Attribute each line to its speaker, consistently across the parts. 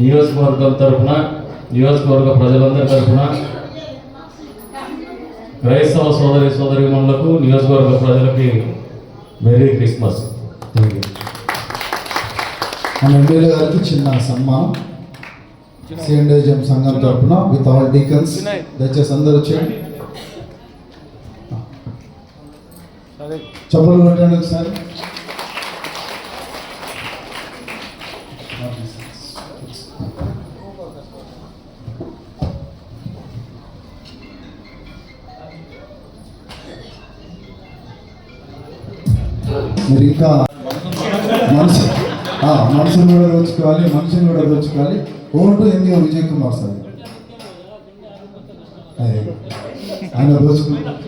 Speaker 1: నియోజకవర్గం తరఫున, నియోజకవర్గ ప్రజలందరి తరఫున, క్రైస్తవ సోదరీమణులకు, నియోజకవర్గ ప్రజలకి మెరీ క్రిస్మస్. Thank you.
Speaker 2: మన ఎమ్మెల్యే గారికి చిన్న సన్మానం సిఎండిజం సంఘం తరఫున విత్ ఆల్ డీకన్స్. దయచేసి అందరూ వచ్చేయండి. చప్పలు కొట్టండి ఒకసారి. మీరు ఇంకా మనుషులు కూడా దోచుకోవాలి, మనుషులు కూడా దోచుకోవాలి. Vote MEO Vijay Kumar sir ఆయన దోచుకుంటారు.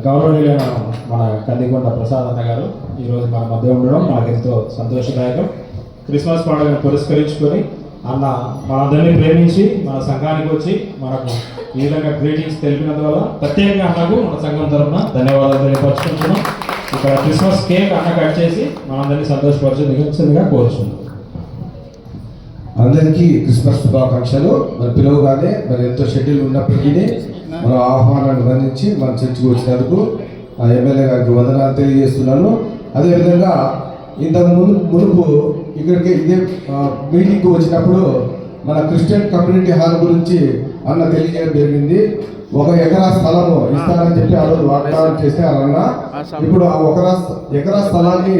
Speaker 3: గౌరవనీయులైన మన కందికొండ ప్రసాద్ అన్న గారు ఈరోజు మన మధ్య ఉండడం మనకెంతో సంతోషదాయకం. క్రిస్మస్ పండుగను పురస్కరించుకొని అన్న మనందరినీ ప్రేమించి మన సంఘానికి వచ్చి మనకు ఈ విధంగా గ్రీటింగ్స్ తెలిపినందువల్ల ప్రత్యేకంగా అన్నకు మన సంఘం తరఫున ధన్యవాదాలు తెలియపరుచుకుంటున్నాం. ఇక్కడ క్రిస్మస్ కేక్ అన్న కట్ చేసి మనందరినీ సంతోషపరచుగా కోరుచున్నాం.
Speaker 4: అందరికీ క్రిస్మస్ శుభాకాంక్షలు. మరి పిలువగానే మరి ఎంతో షెడ్యూల్ ఉన్నప్పటికీ మన ఆహ్వానాన్ని అందించి మన చర్చకు వచ్చినందుకు ఎమ్మెల్యే గారికి వందనాలు తెలియజేస్తున్నాను. అదేవిధంగా ఇంతకు మునుపు ఇక్కడికి ఇదే మీటింగ్కి వచ్చినప్పుడు మన క్రిస్టియన్ కమ్యూనిటీ హాల్ గురించి అన్న తెలియజేయడం జరిగింది. 1 ఎకరా స్థలము ఇస్తానని చెప్పి ఆ రోజు వాగ్దానం చేస్తే అన్న ఇప్పుడు ఆ 1 ఎకరా స్థలాన్ని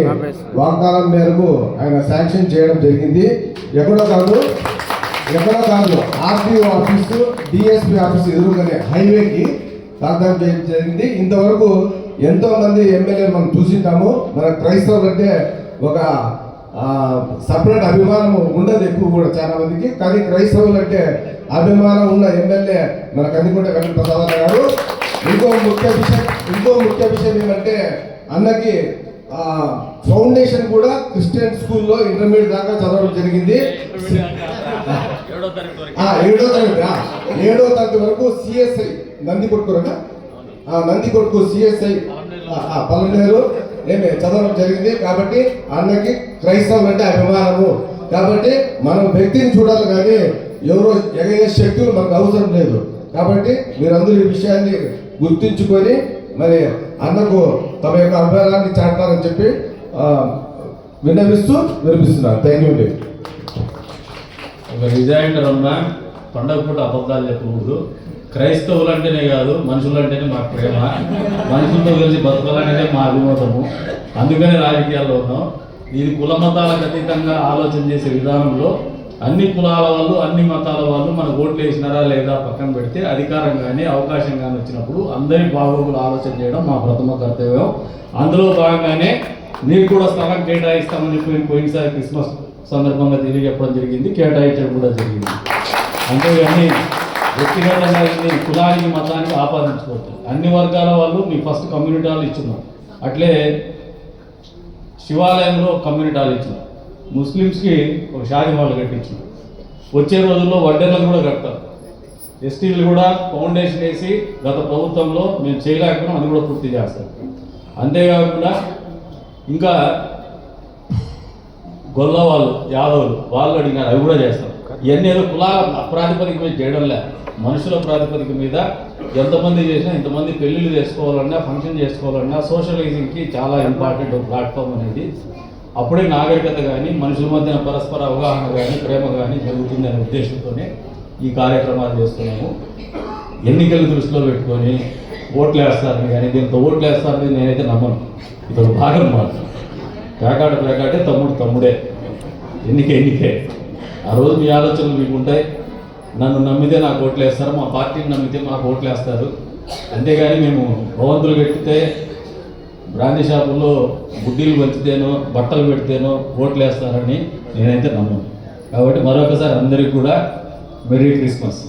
Speaker 4: వాగ్దానం మేరకు ఆయన శాంక్షన్ చేయడం జరిగింది. ఎక్కడో కాదు ఆర్టీఓ ఆఫీసు, డిఎస్పీ ఆఫీసు ఎదురుగానే హైవేకి వాగ్దానం చేయడం జరిగింది. ఇంతవరకు ఎంతో మంది ఎమ్మెల్యేలు మనం చూసింటాము. మన క్రైస్తవులు అంటే ఒక సపరేట్ అభిమానం ఉండదు ఎక్కువ కూడా చాలా మందికి. కానీ క్రైస్తవులు అంటే అభిమానం ఉన్న ఎమ్మెల్యే మన కందికొండ వెంకట ప్రసాద్ గారు. ఇంకో ముఖ్య విషయం ఏమంటే అన్నకి ఫౌండేషన్ కూడా క్రిస్టియన్ స్కూల్లో ఇంటర్మీడియట్ దాకా చదవడం జరిగింది. 7వ తరగతి వరకు సిఎస్ఐ నందికొట్కు సిఎస్ఐ పల్లెటూరు చదవడం జరిగింది. కాబట్టి అన్నకి క్రైస్తవం అంటే అభిమానము. కాబట్టి మనం వ్యక్తిని చూడాలి కానీ ఎవరో ఎగయ్యే శక్తులు మనకు అవసరం లేదు. కాబట్టి మీరందరూ ఈ విషయాన్ని గుర్తించుకొని అన్నకు తమ యొక్క అభిమానాన్ని చాటాలని చెప్పి వినిపిస్తున్నారు. థ్యాంక్ యూ అండి.
Speaker 1: ఒక రిజైండర్ ఉన్న పండగ పూట అబద్ధాలు చెప్పకూడదు. క్రైస్తవులు అంటేనే కాదు, మనుషులు అంటేనే మాకు ప్రేమ, మనుషులతో కలిసి బతకాలనేదే మా అభిమతము. అందుకనే రాజకీయాల్లో ఉన్నాం. ఇది కుల మతాలకు అతీతంగా ఆలోచన చేసే విధానంలో అన్ని కులాల వాళ్ళు, అన్ని మతాల వాళ్ళు మనకు ఓట్లు వేసినారా లేదా పక్కన పెడితే అధికారం కానీ అవకాశం కానీ వచ్చినప్పుడు అందరి బాగోగులు ఆలోచన చేయడం మా ప్రథమ కర్తవ్యం. అందులో భాగంగానే మీకు కూడా స్థలం కేటాయిస్తామని పోయినసారి క్రిస్మస్ సందర్భంగా తెలియజెప్పడం జరిగింది, కేటాయించడం కూడా జరిగింది. అంతేగాని వ్యక్తిగతంగా కులానికి మతానికి ఆపాదించుకోవద్దు. అన్ని వర్గాల వాళ్ళు మీ ఫస్ట్ కమ్యూనిటీ హాల్ ఇచ్చున్నాం. అట్లే శివాలయంలో కమ్యూనిటీ హాల్ ఇచ్చినాం. ముస్లిమ్స్కి ఒక షాదీ హాల్ కట్టించినాం. వచ్చే రోజుల్లో వడ్డర్లను కూడా కడతారు. ఎస్టీలు కూడా ఫౌండేషన్ వేసి గత ప్రభుత్వంలో మేము చేయలేకపోయినాం, అది కూడా పూర్తి చేస్తాం. అంతేకాకుండా ఇంకా గొల్ల వాళ్ళు, యాదవులు వాళ్ళు అడిగినారు, అవి కూడా చేస్తాం. ఇవన్నీ ఏదో కులాల ప్రాతిపదిక మీద చేయడంలే, మనుషుల ప్రాతిపదిక మీద ఎంతమంది చేసినా ఇంతమంది పెళ్ళిళ్ళు చేసుకోవాలన్నా, ఫంక్షన్ చేసుకోవాలన్నా సోషలైజింగ్కి చాలా ఇంపార్టెంట్ ప్లాట్ఫామ్ అనేది. అప్పుడే నాగరికత కానీ మనుషుల మధ్యన పరస్పర అవగాహన కానీ ప్రేమ కానీ జరుగుతుంది అనే ఉద్దేశంతోనే ఈ కార్యక్రమాలు చేస్తున్నాము. ఎన్నికలు దృష్టిలో పెట్టుకొని ఓట్లు వేస్తారని కానీ దీంతో ఓట్లు వేస్తారని నేనైతే నమ్మను. ఇది భాగం మాట. పేకాటే తమ్ముడే, ఎన్నికే. ఆ రోజు మీ ఆలోచనలు మీకు ఉంటాయి. నన్ను నమ్మితే నాకు ఓట్లు వేస్తారు, మా పార్టీని నమ్మితే మాకు ఓట్లు వేస్తారు. అంతేగాని మేము భవంతులు కట్టితే, బ్రాందీ షాపుల్లో గుడ్డీలు పంచితేనో బట్టలు పెడితేనో ఓట్లు వేస్తారని నేనైతే నమ్మను. కాబట్టి మరొకసారి అందరికీ కూడా మెరీ క్రిస్మస్.